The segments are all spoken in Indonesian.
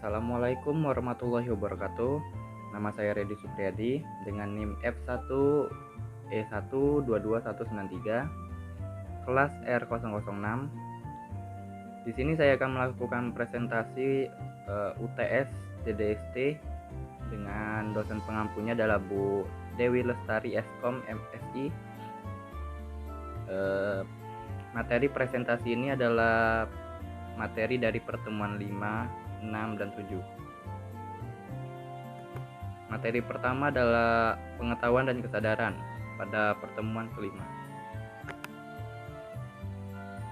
Assalamualaikum warahmatullahi wabarakatuh. Nama saya Redi Supriyadi dengan NIM F1E1229193 kelas R006. Di sini saya akan melakukan presentasi UTS DDST dengan dosen pengampunya adalah Bu Dewi Lestari Eskom MSI. Materi presentasi ini adalah materi dari pertemuan 5, 6, dan 7. Materi pertama adalah pengetahuan dan kesadaran pada pertemuan kelima.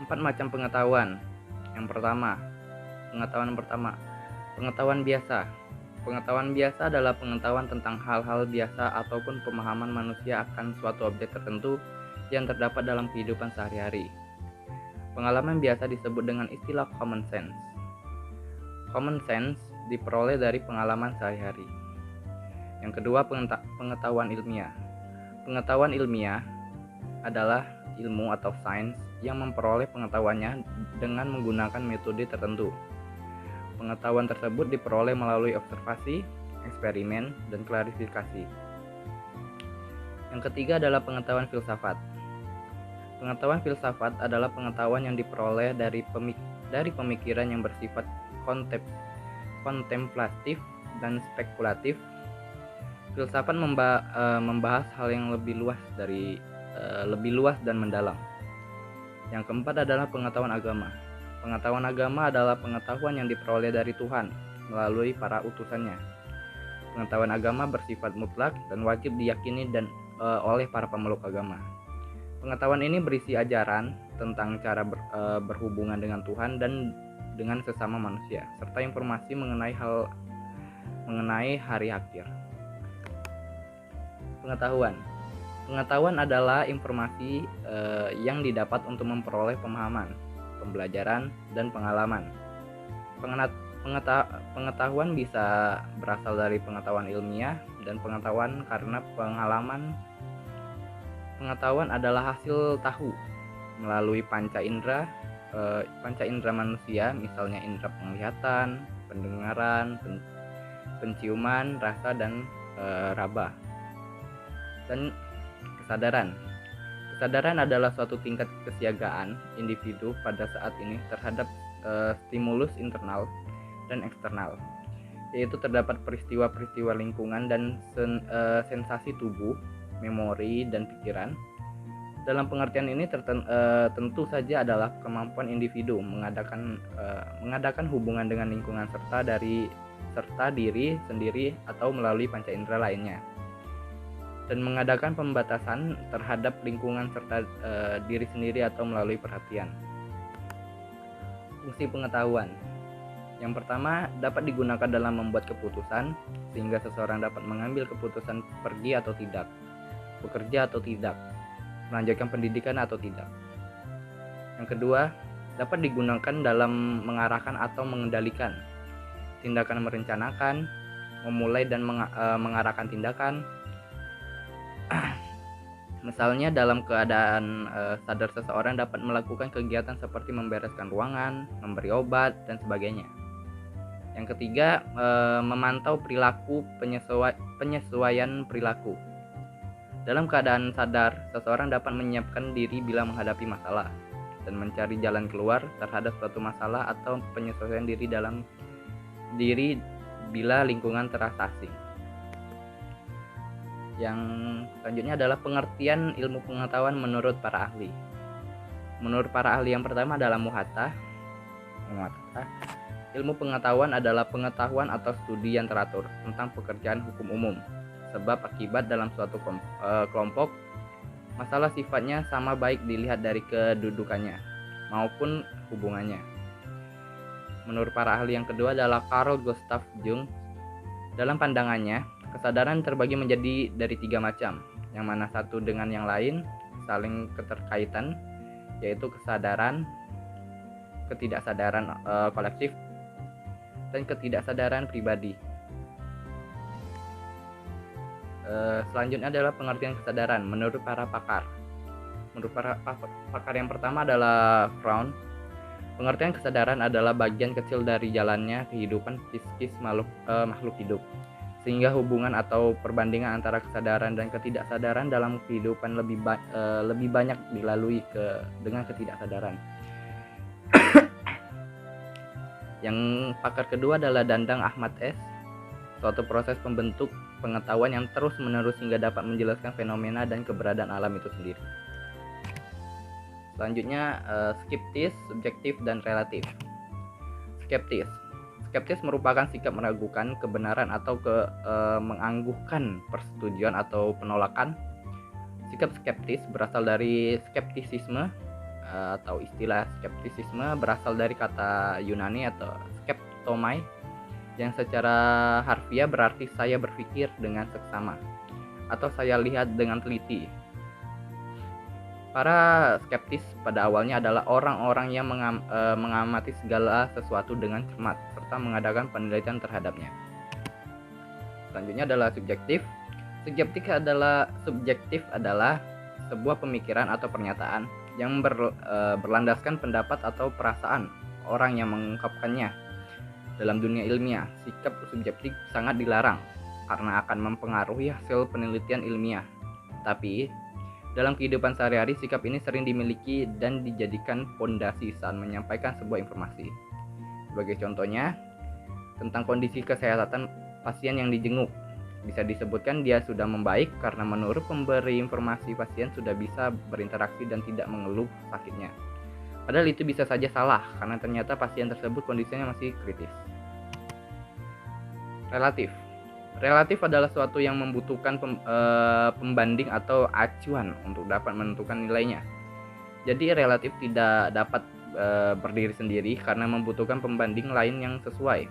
4 macam pengetahuan. Yang pertama, pengetahuan biasa. Pengetahuan biasa adalah pengetahuan tentang hal-hal biasa ataupun pemahaman manusia akan suatu objek tertentu yang terdapat dalam kehidupan sehari-hari. Pengalaman biasa disebut dengan istilah common sense. Common sense diperoleh dari pengalaman sehari-hari. Yang kedua, pengetahuan ilmiah. Pengetahuan ilmiah adalah ilmu atau sains yang memperoleh pengetahuannya dengan menggunakan metode tertentu. Pengetahuan tersebut diperoleh melalui observasi, eksperimen, dan klarifikasi. Yang ketiga adalah pengetahuan filsafat. Pengetahuan filsafat adalah pengetahuan yang diperoleh dari pemikiran yang bersifat kontemplatif dan spekulatif. Filsafat membahas hal yang lebih luas dan mendalam. Yang keempat adalah pengetahuan agama. Pengetahuan agama adalah pengetahuan yang diperoleh dari Tuhan melalui para utusannya. Pengetahuan agama bersifat mutlak dan wajib diyakini oleh para pemeluk agama. Pengetahuan ini berisi ajaran tentang cara berhubungan dengan Tuhan dan dengan sesama manusia, serta informasi mengenai hari akhir. Pengetahuan adalah informasi yang didapat untuk memperoleh pemahaman, pembelajaran, dan pengalaman. Pengetahuan bisa berasal dari pengetahuan ilmiah dan pengetahuan karena pengalaman. Pengetahuan adalah hasil tahu melalui panca indera manusia, misalnya indera penglihatan, pendengaran, penciuman, rasa, dan raba. Dan kesadaran. Kesadaran adalah suatu tingkat kesiagaan individu pada saat ini terhadap stimulus internal dan eksternal, yaitu terdapat peristiwa-peristiwa lingkungan dan sensasi tubuh, memori, dan pikiran. Dalam pengertian ini tentu saja adalah kemampuan individu mengadakan hubungan dengan lingkungan serta diri sendiri atau melalui panca indera lainnya, dan mengadakan pembatasan terhadap lingkungan serta diri sendiri atau melalui perhatian. Fungsi pengetahuan. Yang pertama, dapat digunakan dalam membuat keputusan sehingga seseorang dapat mengambil keputusan pergi atau tidak, bekerja atau tidak, melanjutkan pendidikan atau tidak. Yang kedua, dapat digunakan dalam mengarahkan atau mengendalikan tindakan, merencanakan, memulai dan mengarahkan tindakan. Misalnya dalam keadaan sadar seseorang dapat melakukan kegiatan seperti membereskan ruangan, memberi obat, dan sebagainya. Yang ketiga, memantau perilaku, penyesuaian perilaku. Dalam keadaan sadar, seseorang dapat menyiapkan diri bila menghadapi masalah dan mencari jalan keluar terhadap suatu masalah atau penyesuaian diri bila lingkungan terasa asing. Yang selanjutnya adalah pengertian ilmu pengetahuan menurut para ahli. Menurut para ahli yang pertama adalah Muhatta. Ilmu pengetahuan adalah pengetahuan atau studi yang teratur tentang pekerjaan hukum umum, sebab akibat dalam suatu kelompok. Masalah sifatnya sama baik dilihat dari kedudukannya maupun hubungannya. Menurut para ahli yang kedua adalah Carl Gustav Jung. Dalam pandangannya, kesadaran terbagi menjadi dari 3 macam, yang mana satu dengan yang lain saling keterkaitan, yaitu kesadaran, ketidaksadaran kolektif, dan ketidaksadaran pribadi. Selanjutnya adalah pengertian kesadaran menurut para pakar. Menurut para pakar yang pertama adalah Fraun. Pengertian kesadaran adalah bagian kecil dari jalannya kehidupan psikis makhluk hidup, sehingga hubungan atau perbandingan antara kesadaran dan ketidaksadaran dalam kehidupan lebih banyak dilalui dengan ketidaksadaran. Yang pakar kedua adalah Dandang Ahmad S. Suatu proses pembentuk pengetahuan yang terus-menerus hingga dapat menjelaskan fenomena dan keberadaan alam itu sendiri. Selanjutnya, skeptis, subjektif, dan relatif. Skeptis. Skeptis merupakan sikap meragukan kebenaran atau mengangguhkan persetujuan atau penolakan. Sikap skeptis berasal dari skeptisisme, atau istilah skeptisisme berasal dari kata Yunani atau skeptomai, yang secara harfiah berarti saya berpikir dengan seksama atau saya lihat dengan teliti. Para skeptis pada awalnya adalah orang-orang yang mengamati segala sesuatu dengan cermat serta mengadakan penelitian terhadapnya. Selanjutnya adalah subjektif. Subjektif adalah sebuah pemikiran atau pernyataan yang berlandaskan pendapat atau perasaan orang yang mengungkapkannya. Dalam dunia ilmiah, sikap subjektif sangat dilarang karena akan mempengaruhi hasil penelitian ilmiah. Tapi, dalam kehidupan sehari-hari, sikap ini sering dimiliki dan dijadikan fondasi saat menyampaikan sebuah informasi. Sebagai contohnya, tentang kondisi kesehatan pasien yang dijenguk. Bisa disebutkan dia sudah membaik karena menurut pemberi informasi pasien sudah bisa berinteraksi dan tidak mengeluh sakitnya. Padahal itu bisa saja salah karena ternyata pasien tersebut kondisinya masih kritis. Relatif. Relatif adalah suatu yang membutuhkan pembanding atau acuan untuk dapat menentukan nilainya. Jadi relatif tidak dapat berdiri sendiri karena membutuhkan pembanding lain yang sesuai.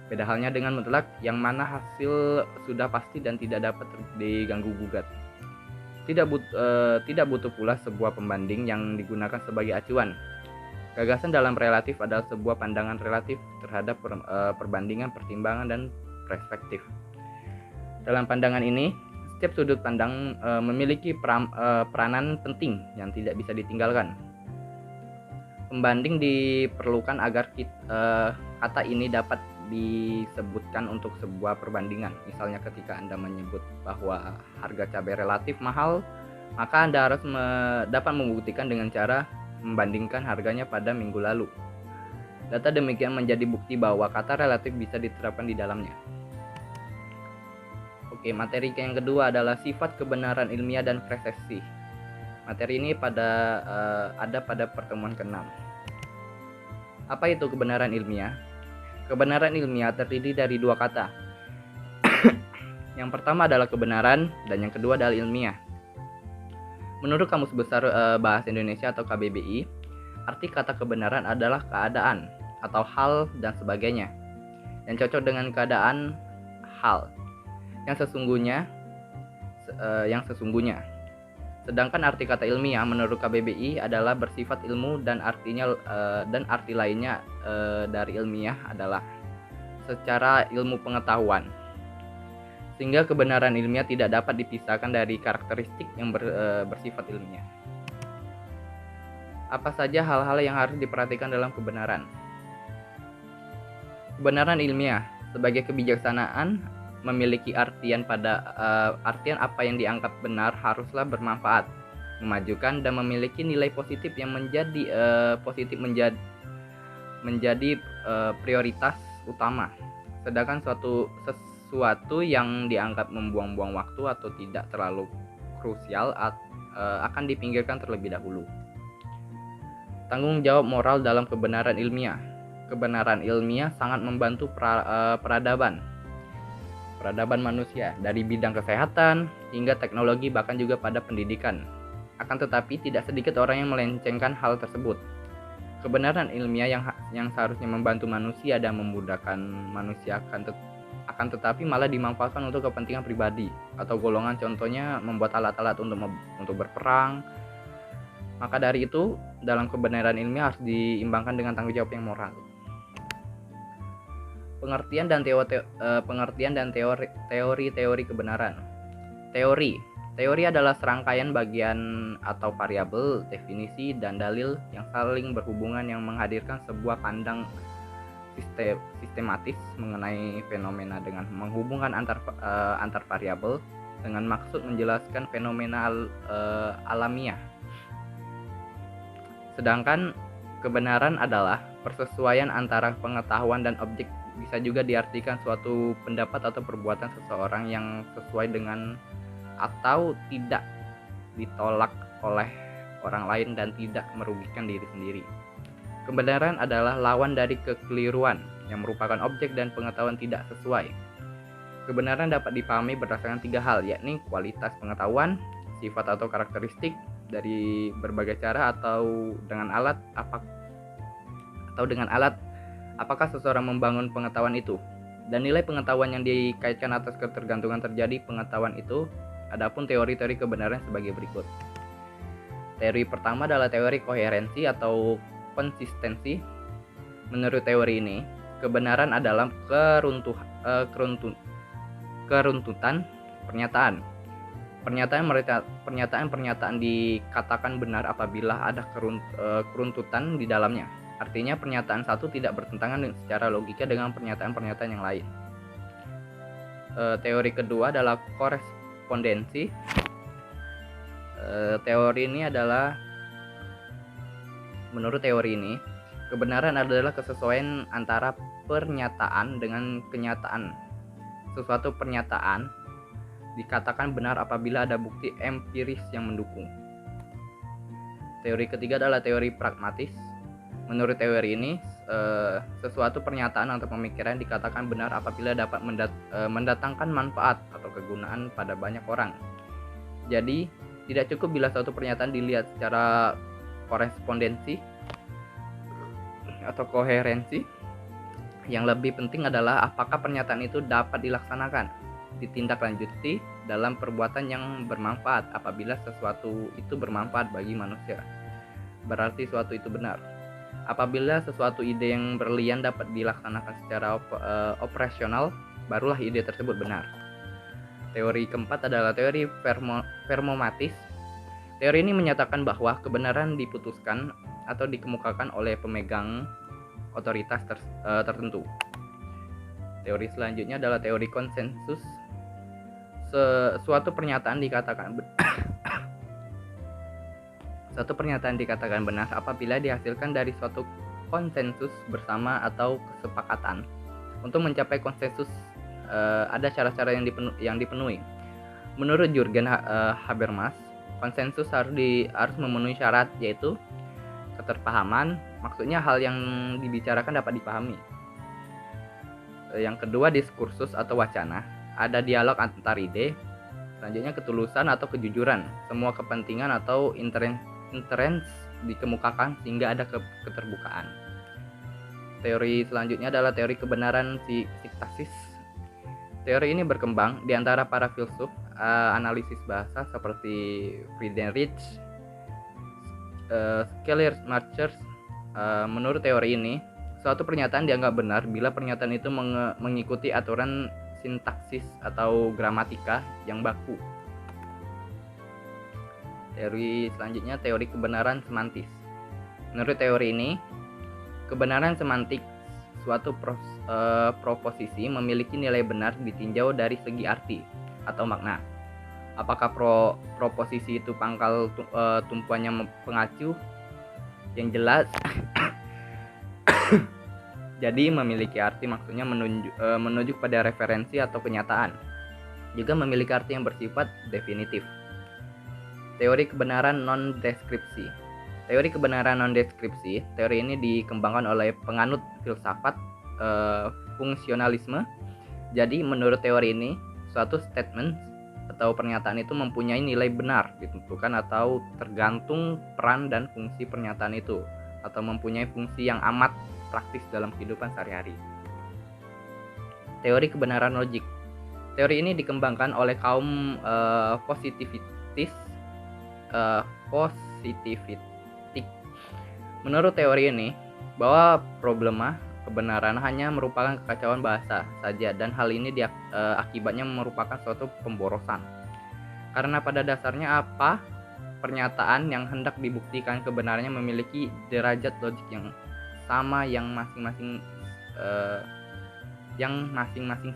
Beda halnya dengan mutlak yang mana hasil sudah pasti dan tidak dapat diganggu gugat. Tidak butuh pula sebuah pembanding yang digunakan sebagai acuan. Gagasan dalam relatif adalah sebuah pandangan relatif terhadap perbandingan, pertimbangan, dan perspektif. Dalam pandangan ini, setiap sudut pandang memiliki peranan penting yang tidak bisa ditinggalkan. Pembanding diperlukan agar kata ini dapat disebutkan untuk sebuah perbandingan. Misalnya ketika Anda menyebut bahwa harga cabai relatif mahal, maka Anda harus dapat membuktikan dengan cara membandingkan harganya pada minggu lalu. Data demikian menjadi bukti bahwa kata relatif bisa diterapkan di dalamnya. Oke, materi yang kedua adalah sifat kebenaran ilmiah dan presesi. Materi ini ada pada pertemuan ke-6. Apa itu kebenaran ilmiah? Kebenaran ilmiah terdiri dari dua kata. Yang pertama adalah kebenaran dan yang kedua adalah ilmiah. Menurut Kamus Besar Bahasa Indonesia atau KBBI, arti kata kebenaran adalah keadaan atau hal dan sebagainya yang cocok dengan keadaan hal yang sesungguhnya. Sedangkan arti kata ilmiah menurut KBBI adalah bersifat ilmu dan arti lainnya dari ilmiah adalah secara ilmu pengetahuan. Sehingga kebenaran ilmiah tidak dapat dipisahkan dari karakteristik yang bersifat ilmiah. Apa saja hal-hal yang harus diperhatikan dalam kebenaran? Kebenaran ilmiah sebagai kebijaksanaan memiliki artian apa yang dianggap benar haruslah bermanfaat, memajukan dan memiliki nilai positif yang menjadi prioritas utama. Sedangkan sesuatu yang dianggap membuang-buang waktu atau tidak terlalu krusial akan dipinggirkan terlebih dahulu. Tanggung jawab moral dalam kebenaran ilmiah. Kebenaran ilmiah sangat membantu peradaban manusia dari bidang kesehatan hingga teknologi, bahkan juga pada pendidikan. Akan tetapi tidak sedikit orang yang melencengkan hal tersebut. Kebenaran ilmiah yang seharusnya membantu manusia dan memudahkan manusia akan tetapi malah dimanfaatkan untuk kepentingan pribadi atau golongan, contohnya membuat alat-alat untuk berperang. Maka dari itu, dalam kebenaran ilmiah harus diimbangkan dengan tanggung jawab yang moral. Pengertian dan teori kebenaran. Teori. Teori adalah serangkaian bagian atau variabel, definisi, dan dalil yang saling berhubungan yang menghadirkan sebuah pandang sistematis mengenai fenomena dengan menghubungkan antar variabel dengan maksud menjelaskan fenomena alamiah. Sedangkan kebenaran adalah persesuaian antara pengetahuan dan objek, bisa juga diartikan suatu pendapat atau perbuatan seseorang yang sesuai dengan atau tidak ditolak oleh orang lain dan tidak merugikan diri sendiri. Kebenaran adalah lawan dari kekeliruan yang merupakan objek dan pengetahuan tidak sesuai. Kebenaran dapat dipahami berdasarkan 3 hal, yakni kualitas pengetahuan, sifat atau karakteristik dari berbagai cara atau dengan alat apakah seseorang membangun pengetahuan itu, dan nilai pengetahuan yang dikaitkan atas ketergantungan terjadi pengetahuan itu. Adapun teori-teori kebenaran sebagai berikut. Teori pertama adalah teori koherensi atau konsistensi. Menurut teori ini, kebenaran adalah keruntutan pernyataan. Pernyataan dikatakan benar apabila ada keruntutan di dalamnya. Artinya pernyataan satu tidak bertentangan secara logika dengan pernyataan-pernyataan yang lain. Teori kedua adalah korespondensi. Menurut teori ini, kebenaran adalah kesesuaian antara pernyataan dengan kenyataan. Suatu pernyataan dikatakan benar apabila ada bukti empiris yang mendukung. Teori ketiga adalah teori pragmatis. Menurut teori ini, sesuatu pernyataan atau pemikiran dikatakan benar apabila dapat mendatangkan manfaat atau kegunaan pada banyak orang. Jadi, tidak cukup bila suatu pernyataan dilihat secara korespondensi atau koherensi. Yang lebih penting adalah apakah pernyataan itu dapat dilaksanakan, ditindaklanjuti dalam perbuatan yang bermanfaat. Apabila sesuatu itu bermanfaat bagi manusia, berarti suatu itu benar. Apabila sesuatu ide yang berlian dapat dilaksanakan secara operasional, barulah ide tersebut benar. Teori keempat adalah teori performatis. Teori ini menyatakan bahwa kebenaran diputuskan atau dikemukakan oleh pemegang otoritas tertentu. Teori selanjutnya adalah teori konsensus. Suatu pernyataan dikatakan benar apabila dihasilkan dari suatu konsensus bersama atau kesepakatan. Untuk mencapai konsensus ada cara-cara yang dipenuhi. Menurut Jürgen Habermas, konsensus harus memenuhi syarat, yaitu keterpahaman, maksudnya hal yang dibicarakan dapat dipahami. Yang kedua, diskursus atau wacana, ada dialog antar ide. Selanjutnya, ketulusan atau kejujuran, semua kepentingan atau interest dikemukakan sehingga ada keterbukaan. Teori selanjutnya adalah teori kebenaran sintaksis. Teori ini berkembang di antara para filsuf analisis bahasa seperti Friedrich Schleiermacher. Menurut teori ini, suatu pernyataan dianggap benar bila pernyataan itu mengikuti aturan sintaksis atau gramatika yang baku. Teori selanjutnya, teori kebenaran semantis. Menurut teori ini, kebenaran semantik suatu proposisi memiliki nilai benar ditinjau dari segi arti atau makna. Apakah proposisi itu pangkal tumpuannya pengacu yang jelas jadi memiliki arti, maksudnya menunjuk pada referensi atau kenyataan. Juga memiliki arti yang bersifat definitif. Teori kebenaran non-deskripsi. Teori kebenaran non-deskripsi, teori ini dikembangkan oleh penganut filsafat fungsionalisme. Jadi menurut teori ini, suatu statement atau pernyataan itu mempunyai nilai benar ditentukan atau tergantung peran dan fungsi pernyataan itu, atau mempunyai fungsi yang amat praktis dalam kehidupan sehari-hari. Teori kebenaran logik. Teori ini dikembangkan oleh kaum positivistik. Menurut teori ini, bahwa problema kebenaran hanya merupakan kekacauan bahasa saja, dan hal ini akibatnya merupakan suatu pemborosan. Karena pada dasarnya apa pernyataan yang hendak dibuktikan kebenarannya memiliki derajat logik yang sama yang masing-masing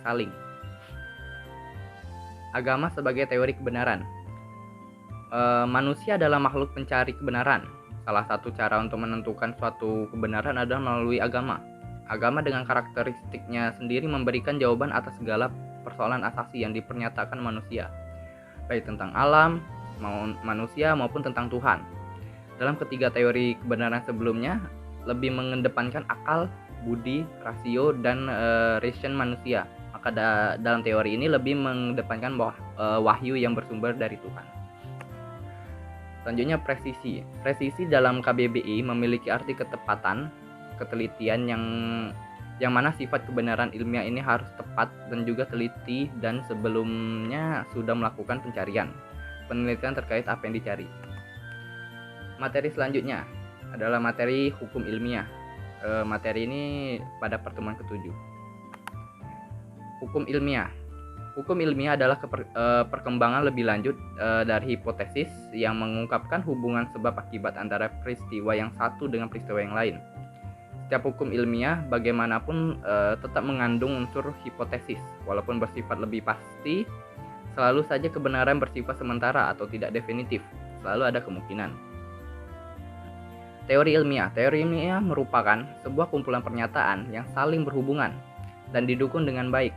saling. Agama sebagai teori kebenaran. Manusia adalah makhluk pencari kebenaran. Salah satu cara untuk menentukan suatu kebenaran adalah melalui agama. Agama dengan karakteristiknya sendiri memberikan jawaban atas segala persoalan asasi yang dipernyatakan manusia, baik tentang alam, manusia maupun tentang Tuhan. Dalam ketiga teori kebenaran sebelumnya, lebih mengedepankan akal, budi, rasio, dan reason manusia. Maka dalam teori ini lebih mengedepankan wahyu yang bersumber dari Tuhan. Selanjutnya presisi. Presisi dalam KBBI memiliki arti ketepatan, ketelitian yang mana sifat kebenaran ilmiah ini harus tepat dan juga teliti dan sebelumnya sudah melakukan penelitian terkait apa yang dicari. Materi selanjutnya adalah materi hukum ilmiah. Materi ini pada pertemuan ke-7. Hukum ilmiah. Hukum ilmiah adalah perkembangan lebih lanjut dari hipotesis yang mengungkapkan hubungan sebab akibat antara peristiwa yang satu dengan peristiwa yang lain. Setiap hukum ilmiah bagaimanapun tetap mengandung unsur hipotesis, walaupun bersifat lebih pasti, selalu saja kebenaran bersifat sementara atau tidak definitif, selalu ada kemungkinan. Teori ilmiah. Teori ilmiah merupakan sebuah kumpulan pernyataan yang saling berhubungan dan didukung dengan baik,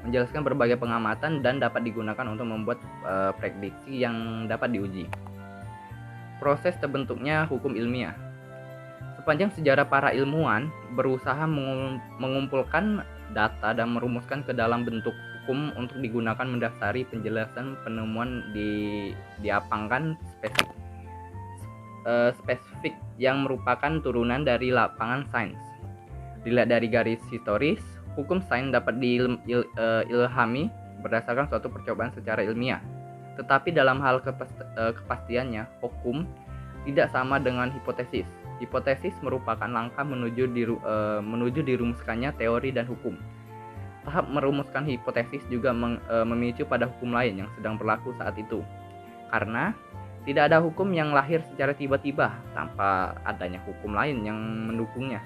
menjelaskan berbagai pengamatan dan dapat digunakan untuk membuat prediksi yang dapat diuji. Proses terbentuknya hukum ilmiah. Sepanjang sejarah para ilmuwan berusaha mengumpulkan data dan merumuskan ke dalam bentuk hukum untuk digunakan mendasari penjelasan penemuan diapangkan spesifik yang merupakan turunan dari lapangan sains. Dilihat dari garis historis, hukum sains dapat diilhami berdasarkan suatu percobaan secara ilmiah. Tetapi dalam hal kepastiannya, hukum tidak sama dengan hipotesis. Hipotesis merupakan langkah menuju dirumuskannya teori dan hukum. Tahap merumuskan hipotesis juga memicu pada hukum lain yang sedang berlaku saat itu. Karena tidak ada hukum yang lahir secara tiba-tiba tanpa adanya hukum lain yang mendukungnya.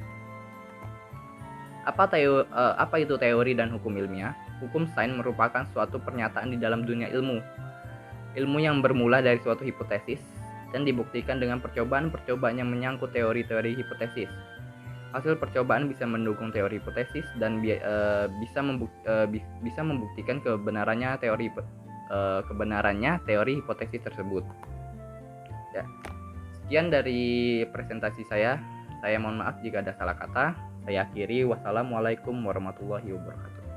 Apa itu teori dan hukum ilmiah? Hukum sains merupakan suatu pernyataan di dalam dunia ilmu. Ilmu yang bermula dari suatu hipotesis dan dibuktikan dengan percobaan-percobaan yang menyangkut teori-teori hipotesis. Hasil percobaan bisa mendukung teori hipotesis dan bisa membuktikan kebenarannya teori hipotesis tersebut. Ya. Sekian dari presentasi saya. Saya mohon maaf jika ada salah kata. Saya akhiri. Wassalamualaikum warahmatullahi wabarakatuh.